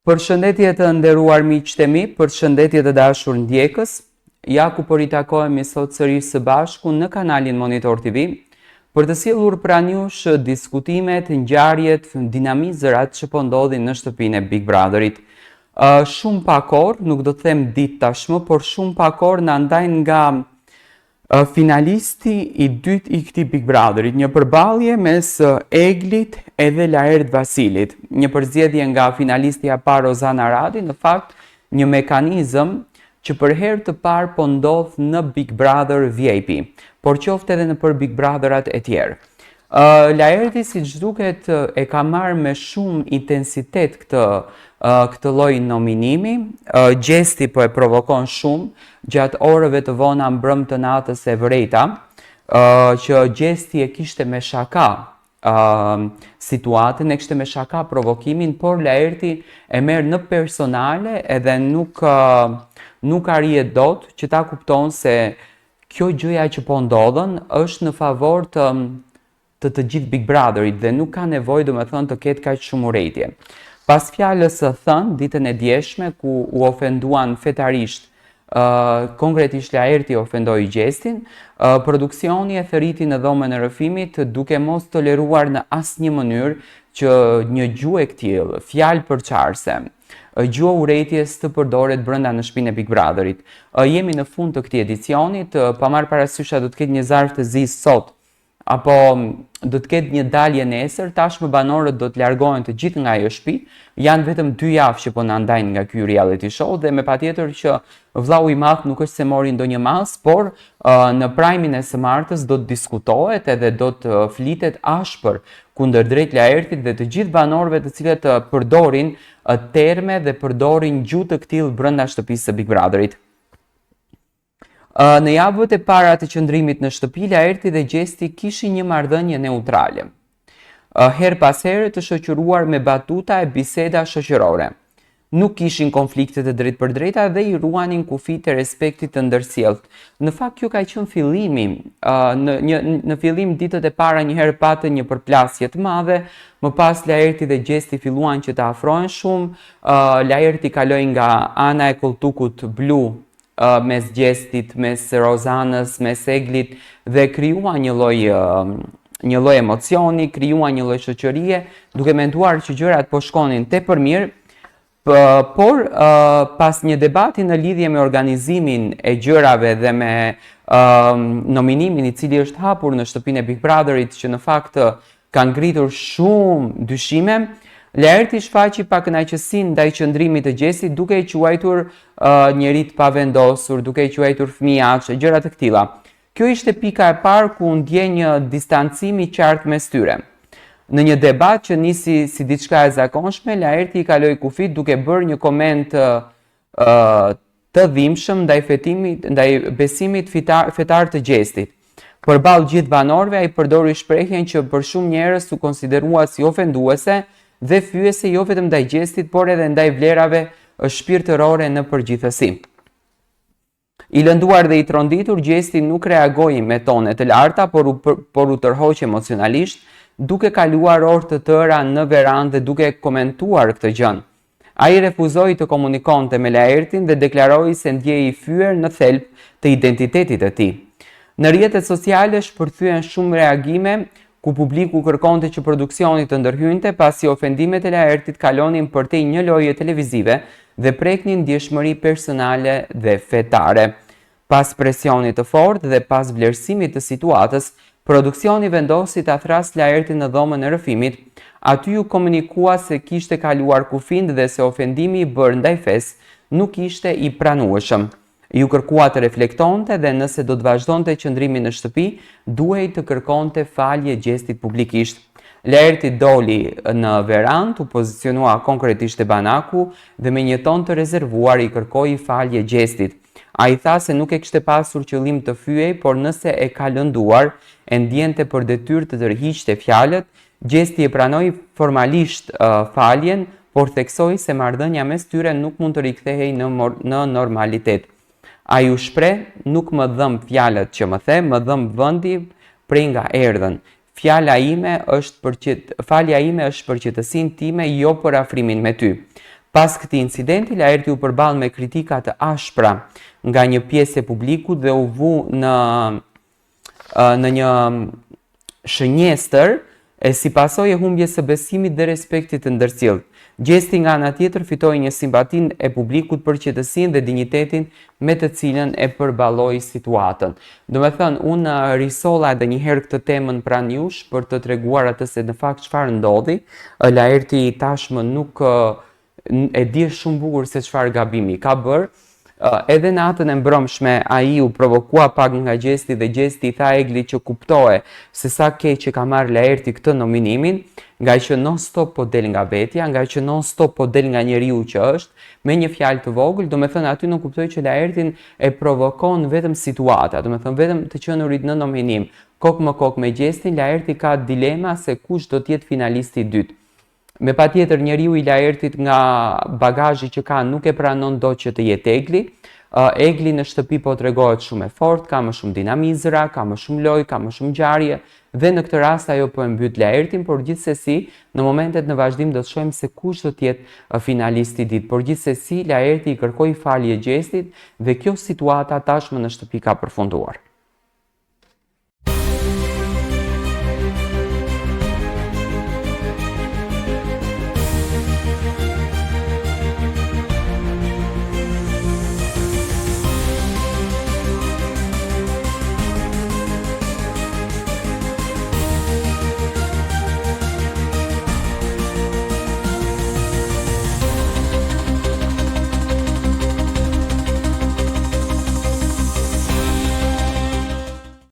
Përshëndetje të nderuar miqtë e mi, përshëndetje të dashur ndjekës. Ja ku po ritakohemi sot sërish së bashku në kanalin Monitor TV për të sjellur pranë jush diskutimet, ngjarjet, dinamizrat që po ndodhin në shtëpinë e Big Brotherit. Shumë pak orë, nuk do të them ditë tashmë, por shumë pak orë na ndajnë nga finalisti i dytë i këtij Big Brotherit, një përballje mes Eglit edhe Laert Vasilit, një përzgjedhje nga finalistja e parë Ozana Radi, në fakt një mekanizëm që për herë të parë po ndodh në Big Brother VIP, por qoftë edhe në për Big Brotherat e tjerë. Laerti, siç duket, e ka marrë me shumë intensitet këtë lloj nominimi. Gjesti po e provokon shumë gjatë orëve të vona mbrëmë të natës e vërejta, që gjesti e kishte me shaka situatën, e kishte me shaka provokimin, por Laerti e merr në personale edhe nuk arrihet dot që ta kupton se kjo gjëja që po ndodhen është në favor të gjithë Big Brotherit dhe nuk ka nevojë domethënë të ketë kaq shumë urrëtie. Pas fjalës së thënë ditën e djeshme ku u ofenduan fetarisht, konkretisht Laerti ofendoi Gjestin, produksioni e thërriti në dhomën e rrëfimit duke mos toleruar në asnjë mënyrë që një gjuhë e këtillë, fjalë përçarse, gjuhë urrëties të përdoret brenda në shtëpinë e Big Brotherit. Jemi në fund të këtij edicionit, pa marrë parasysh do të ketë një zarf të zi sot, apo do të ketë një dalje nesër, tashmë banorët do të largohen të gjithë nga ajo shtëpi. Janë vetëm 2 javë që po na ndajnë nga ky reality show dhe me patjetër që vllau i madh nuk është se mori ndonjë mas, por në prajmin e së martës do të diskutohet edhe do të flitet ashpër kundër drejt Laertit dhe të gjithë banorëve të cilët përdorin terme dhe përdorin gjuhë të këtillë brenda shtëpisë së Big Brotherit. Në javët e para të qëndrimit në shtëpi, Laerti dhe Gjesti kishin një marrëdhënie neutrale, her pas here të shoqëruar me batuta e biseda shoqërore. Nuk kishin konflikte të drejtë për drejta dhe i ruanin kufijtë e respektit të ndërsjellët. Në fakt kjo ka qenë fillimi. Në fillim ditët e para një herë patën një përplasje të madhe, më pas Laerti dhe Gjesti filluan që të afrohen shumë. Laerti kaloi nga ana e koltukut blu mes Gjestit, mes Rozanës, mes Eglit dhe krijua një lloj emocioni, krijua një lloj shoqërie, duke menduar që gjërat po shkonin tepër mirë, por pas një debati në lidhje me organizimin e gjërave dhe me nominimin i cili është hapur në shtëpinë e Big Brotherit, që në fakt ka ngritur shumë dyshime, Laerti shfaqi pa kënaqësinë ndaj qëndrimit të Gjestit, duke i quajtur njeri të pavendosur, duke i quajtur fëmijëaç, gjëra të këtilla. Kjo ishte pika e parë ku ndje një distancim i qartë mes tyre. Në një debat që nisi si diçka e zakonshme, Laerti i kaloi kufijt duke bërë një koment të dhimbshëm ndaj besimit fetar të Gjestit. Përballë gjithë banorëve, ai përdori shprehjen që për shumë njerëz u konsiderua si ofenduese dhe fyese jo vetëm ndaj Gjestit, por edhe ndaj vlerave shpirtërore në përgjithësi. I lënduar dhe i tronditur, Gjesti nuk reagoi me tone të larta, por u tërhoq emocionalisht, duke kaluar orë të tëra në verandë dhe duke komentuar këtë gjë. Ai refuzoi të komunikonte me Laertin dhe deklaroi se ndjej i fyer në thelb të identitetit të tij. Në rrjetet sociale shpërthyen shumë reagime ku publiku kërkonte që produksioni të ndërhyjnte pasi ofendimet e Laertit kalonin përtej një loje televizive dhe preknin ndjeshmëri personale dhe fetare. Pas presionit të fortë dhe pas vlerësimit të situatës, produksioni vendosi ta thrasë Laertin në dhomën e rrëfimit. Aty u komunikua se kishte kaluar kufijt dhe se ofendimi i bërë ndaj fesë nuk ishte i pranueshëm. Ju kërkua të reflektonte dhe nëse do të vazhdonte qëndrimin në shtëpi, duhej të kërkonte falje Gjestit publikisht. Laerti doli në verandë, u pozicionua konkretisht te banaku dhe me një ton të rezervuar i kërkoi falje Gjestit. Ai tha se nuk e kishte pasur qëllim të fyej, por nëse e ka lënduar, e ndjente për detyrë të tërhiqte fjalët. Gjesti e pranoi formalisht faljen, por theksoi se marrëdhënia mes tyre nuk mund të rikthehej në normalitet. Ai u shpreh, nuk më dhëm fjalët që më the, më dhëm vendi prej nga erdhën. Falja ime është për qetësinë time, jo për afrimin me ty. Pas këtij incidenti, Laerti u përball me kritika të ashpra nga një pjesë e publikut dhe u vu në një shënjestër e si pasojë e humbjes së besimit dhe respektit të ndërcjellët. Gjesti nga ana tjetër fitoi një simpatin e publikut për qetësinë dhe dinjitetin me të cilën e përballoi situatën. Do me thënë, unë risolla edhe një herë këtë temën pranë jush për të treguar atë se në fakt çfarë ndodhi. Laerti tashmë nuk e di shumë bukur se çfarë gabimi ka bërë. Edhe natën e mbrëmshme ai u provokua pak nga gjesti dhe gjesti i tha Eglit që kuptohe se sa keq që ka marrë Laerti këtë nominimin, nga që non stop po del nga vetja, nga që non stop po del nga njeriu që është, me një fjalë të vogël, do me thënë aty nuk kuptoj që Laertin e provokon vetëm situata, do me thënë vetëm të qenurit në nominim, kok më kok me gjestin, Laerti ka dilema se kush do t'jetë finalisti i dytë. Me pa tjetër njeriu i Laertit nga bagazhi që ka nuk e pranon do që të jetë Egli. Egli në shtëpi po tregohet shumë e fortë, ka më shumë dinamizra, ka më shumë lojë, ka më shumë ngjarje dhe në këtë rast ajo po e mbyt Laertin, por gjithsesi në momentet në vazhdim do të shohim se kush do të jetë finalisti i ditë. Por gjithsesi Laerti i kërkoi falje gjestit dhe kjo situata tashmë në shtëpi ka përfunduar.